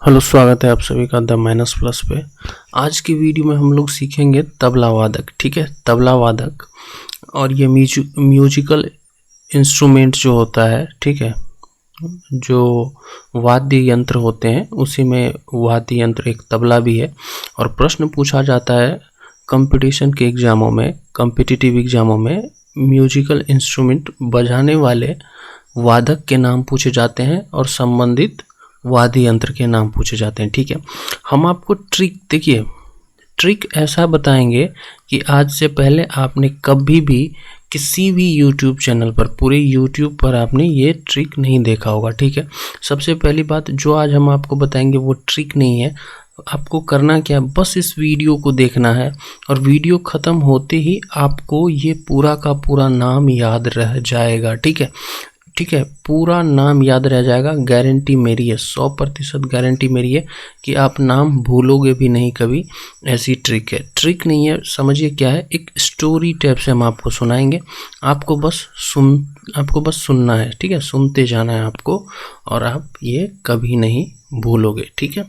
Hello, स्वागत है आप सभी का द माइनस प्लस पे। आज की वीडियो में हम लोग सीखेंगे तबला वादक। ठीक है, तबला वादक और ये म्यूजिकल इंस्ट्रूमेंट जो होता है, ठीक है, जो वाद्य यंत्र होते हैं उसी में वाद्य यंत्र एक तबला भी है। और प्रश्न पूछा जाता है कंपटीशन के एग्जामों में, कॉम्पिटिटिव एग्जामों में म्यूजिकल इंस्ट्रूमेंट बजाने वाले वादक के नाम पूछे जाते हैं और संबंधित वाद्य यंत्र के नाम पूछे जाते हैं। ठीक है, हम आपको ट्रिक ऐसा बताएंगे कि आज से पहले आपने कभी भी किसी भी YouTube चैनल पर, पूरे YouTube पर आपने ये ट्रिक नहीं देखा होगा। ठीक है, सबसे पहली बात जो आज हम आपको बताएंगे वो ट्रिक नहीं है। आपको करना क्या है, बस इस वीडियो को देखना है और वीडियो ख़त्म होते ही आपको ये पूरा का पूरा नाम याद रह जाएगा। ठीक है, पूरा नाम याद रह जाएगा। गारंटी मेरी है, 100% गारंटी मेरी है कि आप नाम भूलोगे भी नहीं कभी। ऐसी ट्रिक है, ट्रिक नहीं है, समझिए क्या है, एक स्टोरी टाइप से हम आपको सुनाएंगे। आपको बस सुनना है। ठीक है, सुनते जाना है आपको और आप ये कभी नहीं भूलोगे। ठीक है,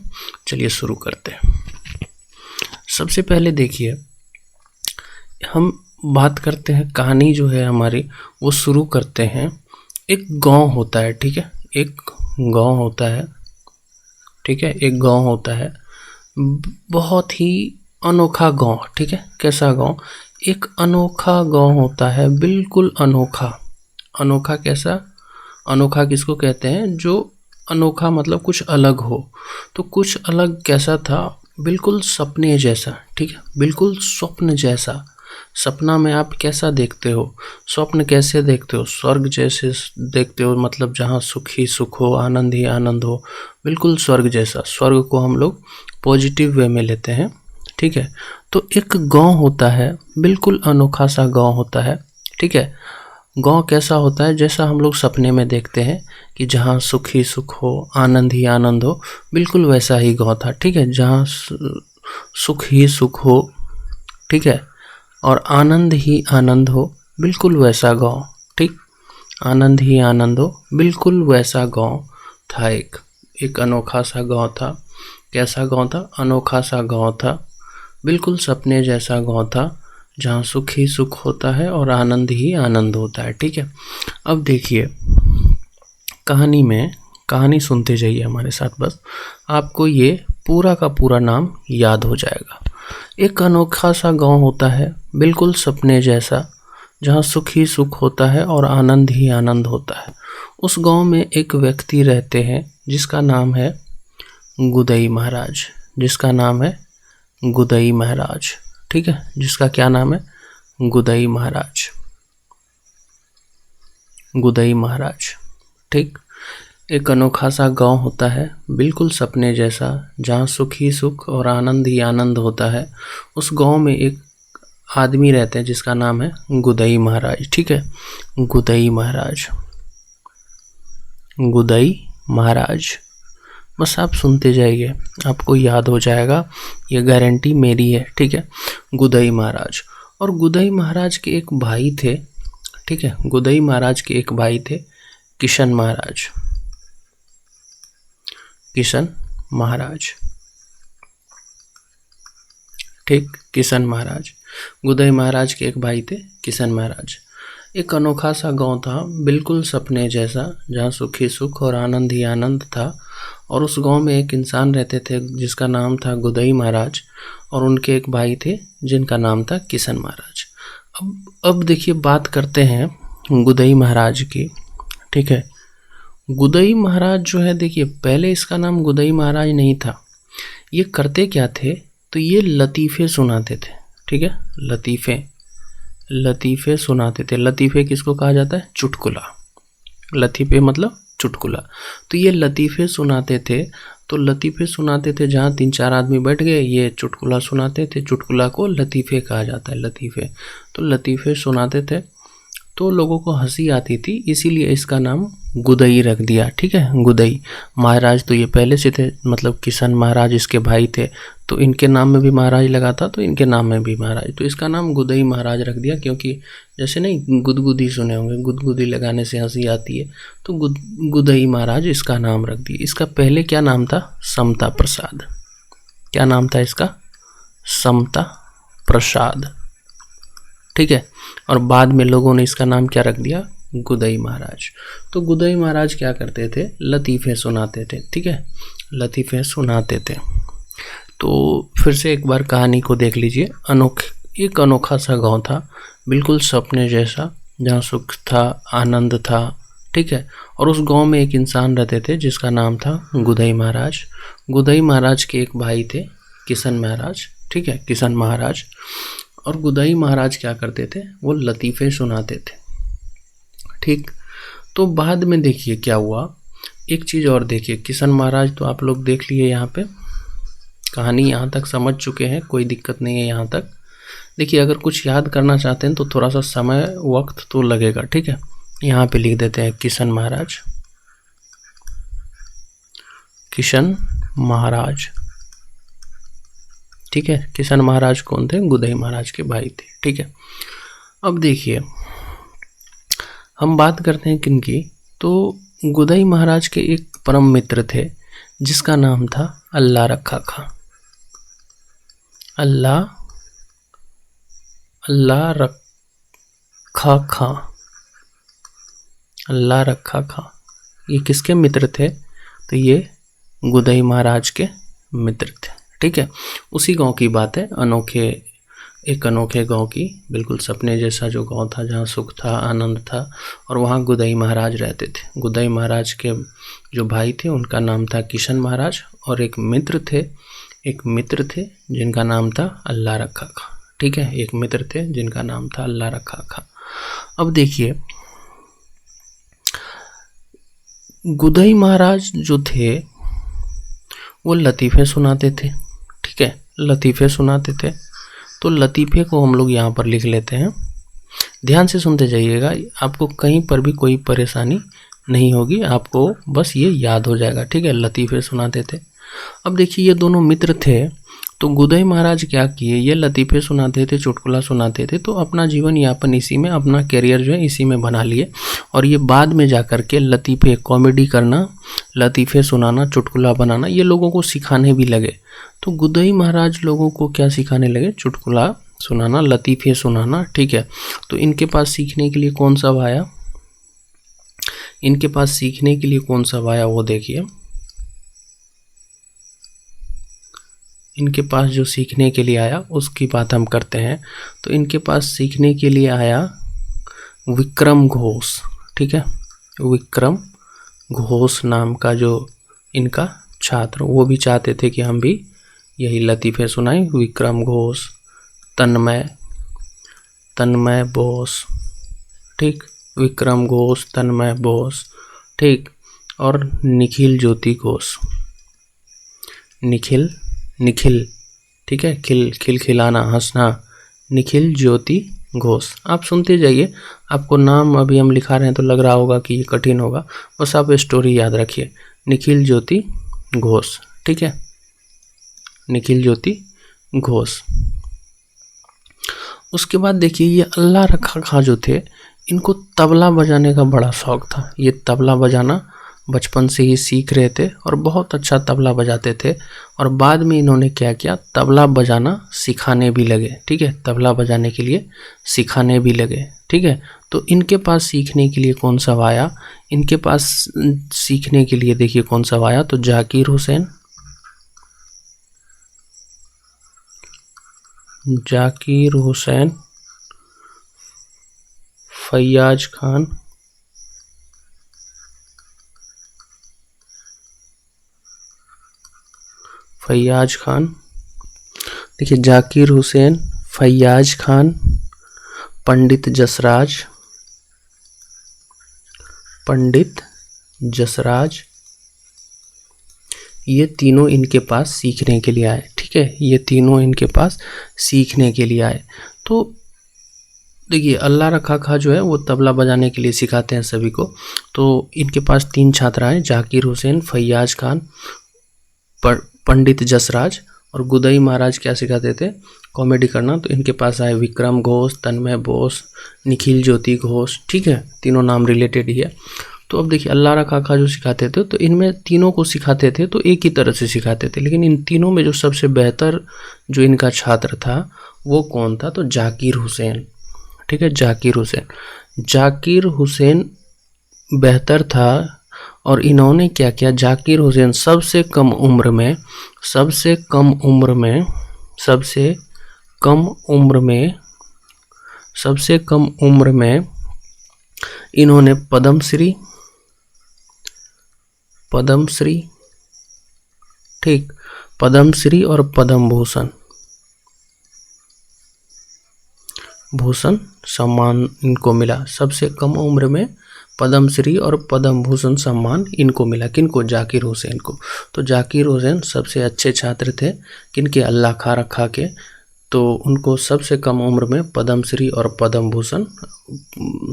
चलिए शुरू करते हैं। सबसे पहले देखिए, हम बात करते हैं, कहानी जो है हमारी वो शुरू करते हैं। एक गांव होता है, ठीक है, एक गांव होता है, ठीक है, एक गांव होता है, बहुत ही अनोखा गांव। ठीक है, कैसा गांव? एक अनोखा गांव होता है, बिल्कुल अनोखा। अनोखा कैसा? अनोखा किसको कहते हैं? जो अनोखा मतलब कुछ अलग हो। तो कुछ अलग कैसा था? बिल्कुल सपने जैसा। ठीक है, बिल्कुल स्वप्न जैसा। सपना में आप कैसा देखते हो? स्वप्न कैसे देखते हो? स्वर्ग जैसे देखते हो, मतलब जहाँ सुख ही सुख हो, आनंद ही आनंद हो, बिल्कुल स्वर्ग जैसा। स्वर्ग को हम लोग पॉजिटिव वे में लेते हैं। ठीक है, तो एक गांव होता है, बिल्कुल अनोखा सा गांव होता है। ठीक है, गांव कैसा होता है? जैसा हम लोग सपने में देखते हैं कि जहाँ सुख ही सुख हो, आनंद ही आनंद हो, बिल्कुल वैसा ही गांव था। ठीक है, जहाँ सुख ही सुख हो, ठीक है, और आनंद ही आनंद हो, बिल्कुल वैसा गांव। ठीक, आनंद ही आनंद हो, बिल्कुल वैसा गांव था। एक अनोखा सा गांव था। कैसा गांव था? अनोखा सा गांव था, बिल्कुल सपने जैसा गांव था, जहाँ सुख ही सुख होता है और आनंद ही आनंद होता है। ठीक है, अब देखिए कहानी सुनते जाइए हमारे साथ, बस आपको ये पूरा का पूरा नाम याद हो जाएगा। एक अनोखा सा गांव होता है, बिल्कुल सपने जैसा, जहाँ सुख ही सुख होता है और आनंद ही आनंद होता है। उस गांव में एक व्यक्ति रहते हैं जिसका नाम है गुदई महाराज। जिसका नाम है गुदई महाराज। ठीक है, जिसका क्या नाम है? गुदई महाराज। गुदई महाराज। ठीक, एक अनोखा सा गांव होता है, बिल्कुल सपने जैसा, जहाँ सुख ही सुख और आनंद ही आनंद होता है। उस गांव में एक आदमी रहते हैं जिसका नाम है गुदई महाराज। ठीक है, गुदई महाराज, गुदई महाराज। बस आप सुनते जाइए, आपको याद हो जाएगा, ये गारंटी मेरी है। ठीक है, गुदई महाराज। और गुदई महाराज के एक भाई थे। ठीक है, गुदई महाराज के एक भाई थे, किशन महाराज। किशन महाराज। ठीक, किशन महाराज। गुदई महाराज के एक भाई थे, किशन महाराज। एक अनोखा सा गांव था, बिल्कुल सपने जैसा, जहाँ सुख ही सुख और आनंद ही आनंद था। और उस गांव में एक इंसान रहते थे जिसका नाम था गुदई महाराज, और उनके एक भाई थे जिनका नाम था किशन महाराज। अब देखिए, बात करते हैं गुदई महाराज की। ठीक है, गुदई महाराज जो है, देखिए पहले इसका नाम गुदई महाराज नहीं था। ये करते क्या थे? तो ये लतीफ़े सुनाते थे। ठीक है, लतीफ़े सुनाते थे। लतीफ़े किसको कहा जाता है? चुटकुला। लतीफ़े मतलब चुटकुला। तो ये लतीफ़े सुनाते थे। तो लतीफ़े सुनाते थे, जहाँ 3-4 आदमी बैठ गए, ये चुटकुला सुनाते थे। चुटकुला को लतीफ़े कहा जाता है, लतीफ़े। तो लतीफ़े सुनाते थे, तो लोगों को हंसी आती थी, इसीलिए इसका नाम गुदई रख दिया। ठीक है, गुदई महाराज तो ये पहले से थे, मतलब किशन महाराज इसके भाई थे, तो इनके नाम में भी महाराज लगा था, तो इनके नाम में भी महाराज, तो इसका नाम गुदई महाराज रख दिया। क्योंकि जैसे नहीं गुदगुदी सुने होंगे, गुदगुदी लगाने से हंसी आती है, तो गुदई महाराज इसका नाम रख दिया। इसका पहले क्या नाम था? समता प्रसाद। क्या नाम था इसका? समता प्रसाद, ठीक है। और बाद में लोगों ने इसका नाम क्या रख दिया? गुदई महाराज। तो गुदई महाराज क्या करते थे? लतीफ़े सुनाते थे, ठीक है, लतीफ़े सुनाते थे। तो फिर से एक बार कहानी को देख लीजिए। एक अनोखा सा गांव था, बिल्कुल सपने जैसा, जहाँ सुख था, आनंद था, ठीक है। और उस गांव में एक इंसान रहते थे जिसका नाम था गुदई महाराज। गुदई महाराज के एक भाई थे, किशन महाराज, ठीक है, किशन महाराज। और गुदई महाराज क्या करते थे? वो लतीफ़े सुनाते थे, ठीक। तो बाद में देखिए क्या हुआ, एक चीज़ और देखिए। किशन महाराज तो आप लोग देख लिए, यहाँ पे कहानी यहाँ तक समझ चुके हैं, कोई दिक्कत नहीं है यहाँ तक। देखिए अगर कुछ याद करना चाहते हैं तो थोड़ा सा समय वक्त तो लगेगा, ठीक है। यहाँ पे लिख देते हैं किशन महाराज, किशन महाराज, ठीक है। किशन महाराज कौन थे? गुदई महाराज के भाई थे, ठीक है। अब देखिए हम बात करते हैं किनकी, तो गुदई महाराज के एक परम मित्र थे जिसका नाम था अल्लाह रखा खां। अल्लाह रखा खां, अल्लाह रखा खां। ये किसके मित्र थे? तो ये गुदई महाराज के मित्र थे, ठीक है। उसी गांव की बात है, एक अनोखे गांव की, बिल्कुल सपने जैसा जो गांव था, जहाँ सुख था, आनंद था, और वहाँ गुदई महाराज रहते थे। गुदई महाराज के जो भाई थे उनका नाम था किशन महाराज, और एक मित्र थे जिनका नाम था अल्लाह रखा खां, ठीक है। एक मित्र थे जिनका नाम था अल्लाह रखा खां। अब देखिए गुदई महाराज जो थे वो लतीफ़े सुनाते थे, ठीक है, लतीफ़े सुनाते थे। तो लतीफ़े को हम लोग यहाँ पर लिख लेते हैं। ध्यान से सुनते जाइएगा, आपको कहीं पर भी कोई परेशानी नहीं होगी, आपको बस ये याद हो जाएगा, ठीक है। लतीफ़े सुनाते थे। अब देखिए ये दोनों मित्र थे, तो गुदई महाराज क्या किए? ये लतीफ़े सुनाते थे, चुटकुला सुनाते थे, तो अपना जीवन यापन इसी में, अपना करियर जो है इसी में बना लिए। और ये बाद में जा कर के लतीफ़े, कॉमेडी करना, लतीफ़े सुनाना, चुटकुला बनाना, ये लोगों को सिखाने भी लगे। तो गुदई महाराज लोगों को क्या सिखाने लगे? चुटकुला सुनाना, लतीफ़े सुनाना, ठीक है। तो इनके पास सीखने के लिए कौन सा आया? इनके पास सीखने के लिए कौन सा आया वो देखिए। इनके पास जो सीखने के लिए आया उसकी बात हम करते हैं। तो इनके पास सीखने के लिए आया विक्रम घोष, ठीक है। विक्रम घोष नाम का जो इनका छात्र, वो भी चाहते थे कि हम भी यही लतीफ़े सुनाएं। विक्रम घोष, तन्मय बोस, ठीक, विक्रम घोष, तन्मय बोस, ठीक। और निखिल ज्योति घोष, निखिल, ठीक है, खिलखिलाना, हंसना, निखिल ज्योति घोष। आप सुनते जाइए, आपको नाम अभी हम लिखा रहे हैं तो लग रहा होगा कि ये कठिन होगा, बस आप स्टोरी याद रखिए। निखिल ज्योति घोष, ठीक है, निखिल ज्योति घोष। उसके बाद देखिए ये अल्लाह रखा खां जो थे, इनको तबला बजाने का बड़ा शौक था। ये तबला बजाना बचपन से ही सीख रहे थे और बहुत अच्छा तबला बजाते थे। और बाद में इन्होंने क्या किया? तबला बजाना सिखाने भी लगे, ठीक है, तबला बजाने के लिए सिखाने भी लगे, ठीक है। तो इनके पास सीखने के लिए कौन सा आया? इनके पास सीखने के लिए देखिए कौन सा आया, तो जाकिर हुसैन, फैयाज खान, देखिए जाकिर हुसैन, फैयाज खान, पंडित जसराज, ये तीनों इनके पास सीखने के लिए आए, ठीक है, ये तीनों इनके पास सीखने के लिए आए। तो देखिए अल्लाह रखा खां जो है वो तबला बजाने के लिए सिखाते हैं सभी को। तो इनके पास 3 छात्र आए, जाकिर हुसैन, फैयाज खान, पंडित जसराज, और गुदई महाराज क्या सिखाते थे, कॉमेडी करना। तो इनके पास आए विक्रम घोष, तन्मय बोस, निखिल ज्योति घोष, ठीक है, तीनों नाम रिलेटेड ही है। तो अब देखिए अल्लाह रखा खा जो सिखाते थे, तो इनमें तीनों को सिखाते थे तो एक ही तरह से सिखाते थे, लेकिन इन तीनों में जो सबसे बेहतर जो इनका छात्र था वो कौन था, तो जाकिर हुसैन, ठीक है, जाकिर हुसैन। जाकिर हुसैन बेहतर था और इन्होंने क्या किया, जाकिर हुसैन सबसे कम उम्र में इन्होंने पद्मश्री, ठीक, पद्मश्री और पद्म भूषण सम्मान इनको मिला। सबसे कम उम्र में पद्मश्री और पद्म भूषण सम्मान इनको मिला। किनको, जाकिर हुसैन को। तो जाकिर हुसैन सबसे अच्छे छात्र थे किनके, अल्लाह खा रखा के। तो उनको सबसे कम उम्र में पद्मश्री और पद्म भूषण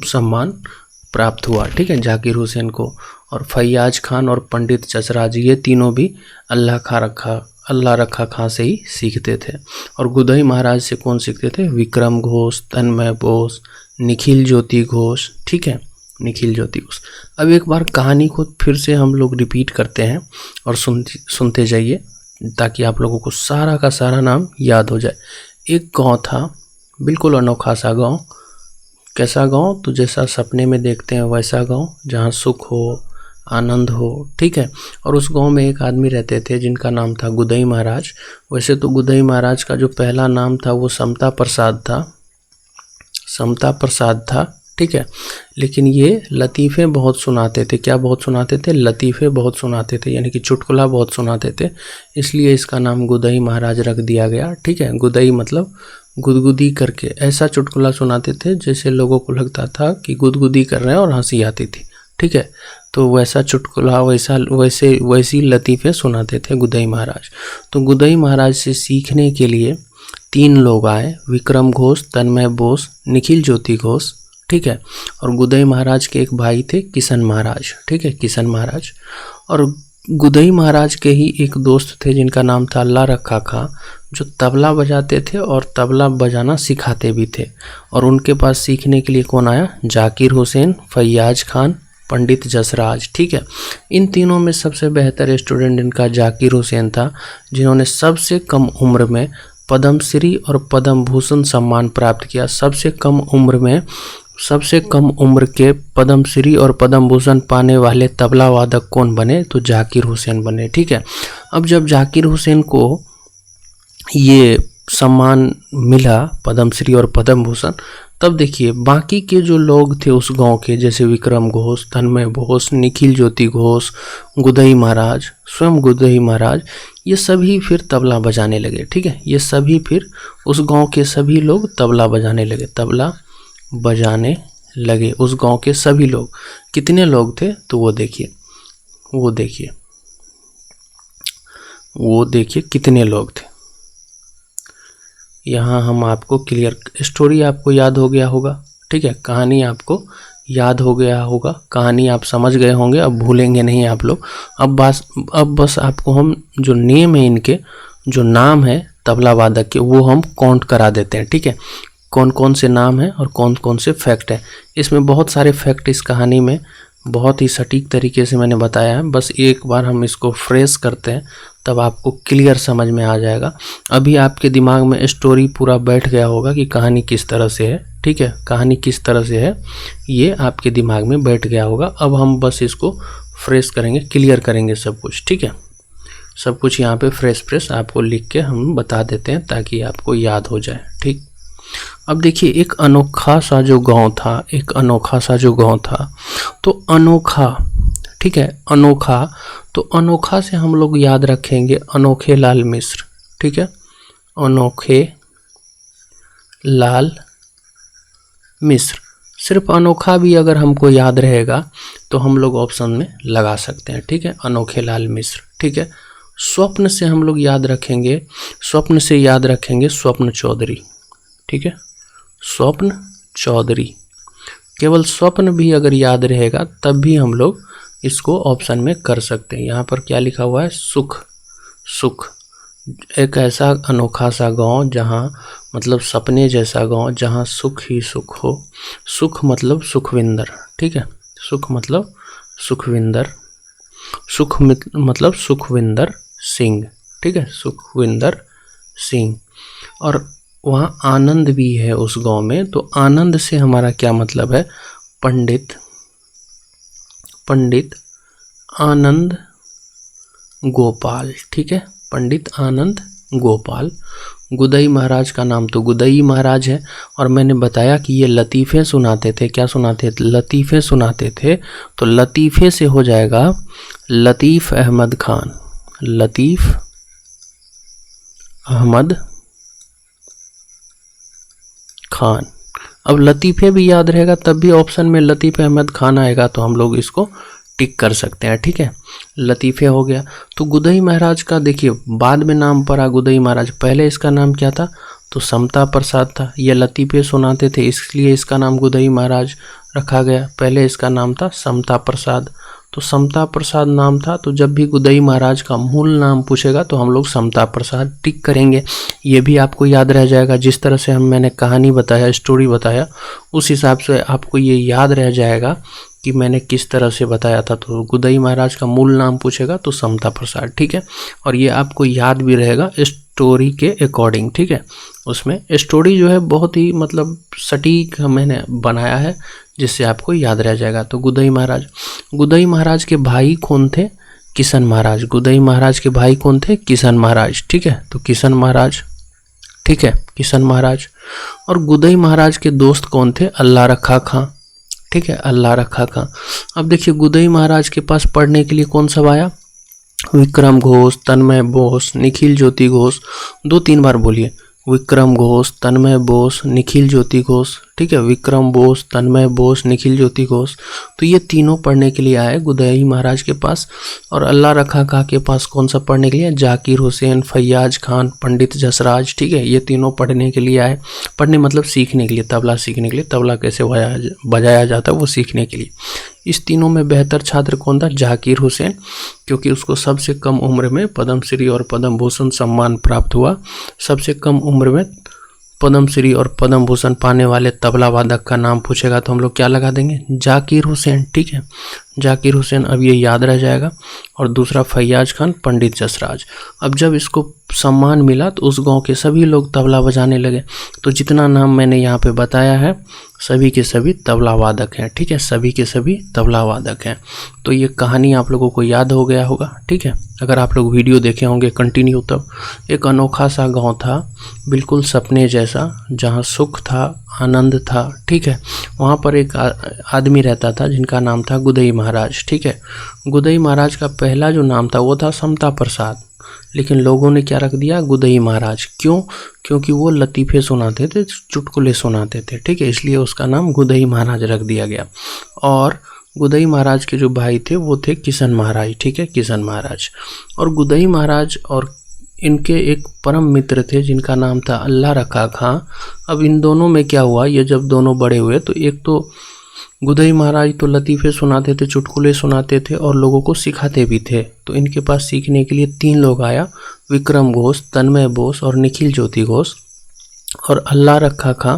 सम्मान प्राप्त हुआ, ठीक है, जाकिर हुसैन को। और फैयाज खान और पंडित जसराज, ये तीनों भी अल्लाह रखा खां से ही सीखते थे। और गुदई महाराज से कौन सीखते थे, विक्रम घोष, तन्मय बोस, निखिल ज्योति घोष, ठीक है, निखिल ज्योति घोष। अब एक बार कहानी को फिर से हम लोग रिपीट करते हैं और सुनते जाइए ताकि आप लोगों को सारा का सारा नाम याद हो जाए। एक गांव था, बिल्कुल अनोखा सा गांव। कैसा गांव, तो जैसा सपने में देखते हैं वैसा गांव, जहां सुख हो, आनंद हो, ठीक है। और उस गांव में एक आदमी रहते थे जिनका नाम था गुदई महाराज। वैसे तो गुदई महाराज का जो पहला नाम था वो समता प्रसाद था, ठीक है, लेकिन ये लतीफ़े बहुत सुनाते थे। क्या बहुत सुनाते थे, लतीफ़े बहुत सुनाते थे, यानी कि चुटकुला बहुत सुनाते थे, इसलिए इसका नाम गुदई महाराज रख दिया गया, ठीक है। गुदई मतलब गुदगुदी करके ऐसा चुटकुला सुनाते थे जैसे लोगों को लगता था कि गुदगुदी कर रहे हैं और हंसी आती थी, ठीक है। तो वैसा चुटकुला, वैसी लतीफ़े सुनाते थे गुदई महाराज। तो गुदई महाराज से सीखने के लिए 3 लोग आए, विक्रम घोष, तन्मय बोस, निखिल ज्योति घोष, ठीक है। और गुदई महाराज के एक भाई थे किशन महाराज, ठीक है, किशन महाराज। और गुदई महाराज के ही एक दोस्त थे जिनका नाम था अल्लाह रखा खां, जो तबला बजाते थे और तबला बजाना सिखाते भी थे। और उनके पास सीखने के लिए कौन आया, जाकिर हुसैन, फैयाज खान, पंडित जसराज, ठीक है। इन तीनों में सबसे बेहतर स्टूडेंट इनका जाकिर हुसैन था, जिन्होंने सबसे कम उम्र में पद्मश्री और पद्म भूषण सम्मान प्राप्त किया। सबसे कम उम्र के पद्मश्री और पद्म भूषण पाने वाले तबला वादक कौन बने, तो जाकिर हुसैन बने, ठीक है। अब जब जाकिर हुसैन को ये सम्मान मिला, पद्मश्री और पद्म भूषण, तब देखिए बाकी के जो लोग थे उस गांव के, जैसे विक्रम घोष, तन्मय घोष, निखिल ज्योति घोष, गुदई महाराज, स्वयं गुदई महाराज, ये सभी फिर तबला बजाने लगे, ठीक है। ये सभी फिर उस गांव के सभी लोग तबला बजाने लगे, उस गांव के सभी लोग। कितने लोग थे, तो वो देखिए कितने लोग थे। यहाँ हम आपको क्लियर, स्टोरी आपको याद हो गया होगा, ठीक है, कहानी आपको याद हो गया होगा, कहानी आप समझ गए होंगे, अब भूलेंगे नहीं आप लोग। अब बस आपको हम जो नेम है, इनके जो नाम है तबला वादक के, वो हम काउंट करा देते हैं, ठीक है। कौन कौन से नाम हैं और कौन कौन से फैक्ट हैं। इसमें बहुत सारे फैक्ट इस कहानी में बहुत ही सटीक तरीके से मैंने बताया है। बस एक बार हम इसको फ्रेश करते हैं, तब आपको क्लियर समझ में आ जाएगा। अभी आपके दिमाग में स्टोरी पूरा बैठ गया होगा कि कहानी किस तरह से है, ठीक है, कहानी किस तरह से है, ये आपके दिमाग में बैठ गया होगा। अब हम बस इसको फ्रेश करेंगे, क्लियर करेंगे सब कुछ, ठीक है। सब कुछ यहाँ पे फ्रेश आपको लिख के हम बता देते हैं ताकि आपको याद हो जाए, ठीक। अब देखिए एक अनोखा सा जो गांव था, तो अनोखा, ठीक है, अनोखा, तो अनोखा से हम लोग याद रखेंगे अनोखे लाल मिश्र, ठीक है, अनोखे लाल मिश्र। सिर्फ अनोखा भी अगर हमको याद रहेगा तो हम लोग ऑप्शन में लगा सकते हैं, ठीक है, अनोखे लाल मिश्र, ठीक है। स्वप्न से हम लोग याद रखेंगे स्वप्न चौधरी, ठीक है, स्वप्न चौधरी। केवल स्वप्न भी अगर याद रहेगा तब भी हम लोग इसको ऑप्शन में कर सकते हैं। यहाँ पर क्या लिखा हुआ है, सुख, एक ऐसा अनोखा सा गांव जहां मतलब सपने जैसा गांव जहां सुख ही सुख हो। सुख मतलब सुखविंदर, ठीक है, सुख मतलब सुखविंदर, मतलब सुखविंदर सिंह, ठीक है, सुखविंदर सिंह। और वहाँ आनंद भी है उस गांव में। तो आनंद से हमारा क्या मतलब है? पंडित आनंद गोपाल, ठीक है, पंडित आनंद गोपाल। गुदई महाराज का नाम तो गुदई महाराज है। और मैंने बताया कि ये लतीफ़े सुनाते थे। क्या सुनाते थे? लतीफ़े सुनाते थे। तो लतीफ़े से हो जाएगा लतीफ़ अहमद खान, लतीफ़ अहमद खान। अब लतीफ़े भी याद रहेगा तब भी ऑप्शन में लतीफ़ अहमद खान आएगा तो हम लोग इसको टिक कर सकते हैं, ठीक है। लतीफ़े हो गया। तो गुदई महाराज का देखिए बाद में नाम पड़ा गुदई महाराज, पहले इसका नाम क्या था? तो समता प्रसाद था। ये लतीफ़े सुनाते थे इसलिए इसका नाम गुदई महाराज रखा गया। पहले इसका नाम था समता प्रसाद। तो समता प्रसाद नाम था। तो जब भी गुदई महाराज का मूल नाम पूछेगा तो हम लोग समता प्रसाद टिक करेंगे। ये भी आपको याद रह जाएगा। जिस तरह से मैंने कहानी बताया, स्टोरी बताया, उस हिसाब से आपको ये याद रह जाएगा कि मैंने किस तरह से बताया था। तो गुदई महाराज का मूल नाम पूछेगा तो समता प्रसाद, ठीक है। और ये आपको याद भी रहेगा स्टोरी के अकॉर्डिंग, ठीक है। उसमें स्टोरी जो है बहुत ही मतलब सटीक मैंने बनाया है जिससे आपको याद रह जाएगा। तो गुदई महाराज के भाई कौन थे? किशन महाराज। गुदई महाराज के भाई कौन थे? किशन महाराज, ठीक है। तो किशन महाराज, ठीक है, किशन महाराज। और गुदई महाराज के दोस्त कौन थे? अल्लाह रखा खां, ठीक है, अल्लाह रखा खां। अब देखिए गुदई महाराज के पास पढ़ने के लिए कौन सब आया? विक्रम घोष, तन्मय बोस, निखिल ज्योति घोष। 2-3 बार बोलिए, विक्रम घोष, तन्मय बोस, निखिल ज्योति घोष, ठीक है, विक्रम बोस, तन्मय बोस, निखिल ज्योति घोष। तो ये तीनों पढ़ने के लिए आए गुदई महाराज के पास। और अल्लाह रखा खां के पास कौन सा पढ़ने के लिए? जाकिर हुसैन, फैयाज खान, पंडित जसराज, ठीक है। ये तीनों पढ़ने के लिए आए। पढ़ने मतलब सीखने के लिए, तबला सीखने के लिए, तबला कैसे बजाया जाता है वो सीखने के लिए। इस तीनों में बेहतर छात्र कौन था? जाकिर हुसैन, क्योंकि उसको सबसे कम उम्र में पद्मश्री और पद्म भूषण सम्मान प्राप्त हुआ। सबसे कम उम्र में पद्मश्री और पद्म भूषण पाने वाले तबला वादक का नाम पूछेगा तो हम लोग क्या लगा देंगे? जाकिर हुसैन, ठीक है, जाकिर हुसैन। अब ये याद रह जाएगा। और दूसरा फैयाज खान, पंडित जसराज। अब जब इसको सम्मान मिला तो उस गांव के सभी लोग तबला बजाने लगे। तो जितना नाम मैंने यहाँ पे बताया है सभी के सभी तबला वादक हैं, ठीक है, सभी के सभी तबला वादक हैं। तो ये कहानी आप लोगों को याद हो गया होगा, ठीक है। अगर आप लोग वीडियो देखे होंगे कंटिन्यू, तब एक अनोखा सा गांव था बिल्कुल सपने जैसा, जहां सुख था, आनंद था, ठीक है। वहां पर एक आदमी रहता था जिनका नाम था गुदई महाराज, ठीक है। गुदई महाराज का पहला जो नाम था वो था समता प्रसाद, लेकिन लोगों ने क्या रख दिया? गुदई महाराज। क्यों? क्योंकि वो लतीफ़े सुनाते थे, चुटकुले सुनाते थे, ठीक है, इसलिए उसका नाम गुदई महाराज रख दिया गया। और गुदई महाराज के जो भाई थे वो थे किशन महाराज, ठीक है, किशन महाराज। और गुदई महाराज और इनके एक परम मित्र थे जिनका नाम था अल्लाह रखा खां। अब इन दोनों में क्या हुआ? ये जब दोनों बड़े हुए तो एक तो गुदई महाराज तो लतीफ़े सुनाते थे, चुटकुले सुनाते थे और लोगों को सिखाते भी थे। तो इनके पास सीखने के लिए 3 लोग आया, विक्रम घोष, तन्मय बोस और निखिल ज्योति घोष। और अल्लाह रखा खां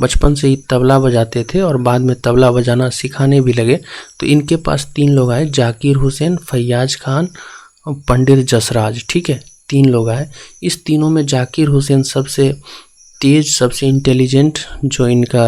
बचपन से ही तबला बजाते थे और बाद में तबला बजाना सिखाने भी लगे। तो इनके पास 3 लोग आए, जाकिर हुसैन, फैयाज खान और पंडित जसराज, ठीक है, 3 लोग आए। इस तीनों में जाकिर हुसैन सबसे तेज, सबसे इंटेलिजेंट जो इनका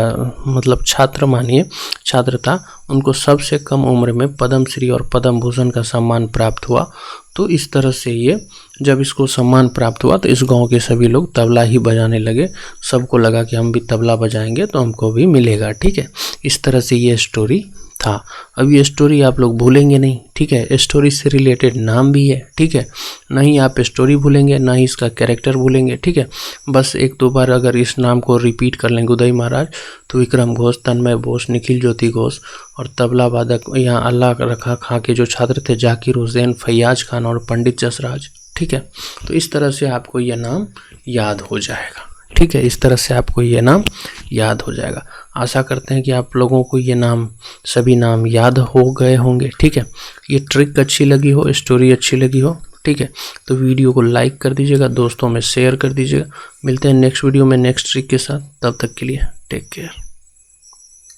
मतलब छात्र था। उनको सबसे कम उम्र में पद्मश्री और पद्म भूषण का सम्मान प्राप्त हुआ। तो इस तरह से ये जब इसको सम्मान प्राप्त हुआ तो इस गांव के सभी लोग तबला ही बजाने लगे। सबको लगा कि हम भी तबला बजाएंगे तो हमको भी मिलेगा, ठीक है। इस तरह से ये स्टोरी था। अब ये स्टोरी आप लोग भूलेंगे नहीं, ठीक है। स्टोरी से रिलेटेड नाम भी है, ठीक है। नहीं आप स्टोरी भूलेंगे, ना ही इसका कैरेक्टर भूलेंगे, ठीक है। बस 1-2 बार अगर इस नाम को रिपीट कर लेंगे गुदई महाराज तो विक्रम घोष, तन्मय बोस, निखिल ज्योति घोष और तबला वादक यहाँ अल्लाह रखा खां के जो छात्र थे जाकिर हुसैन, फैयाज खान और पंडित जसराज, ठीक है। तो इस तरह से आपको यह नाम याद हो जाएगा, ठीक है। इस तरह से आपको ये नाम याद हो जाएगा। आशा करते हैं कि आप लोगों को ये नाम, सभी नाम याद हो गए होंगे, ठीक है। ये ट्रिक अच्छी लगी हो, स्टोरी अच्छी लगी हो, ठीक है। तो वीडियो को लाइक कर दीजिएगा, दोस्तों में शेयर कर दीजिएगा। मिलते हैं नेक्स्ट वीडियो में नेक्स्ट ट्रिक के साथ, तब तक के लिए टेक केयर।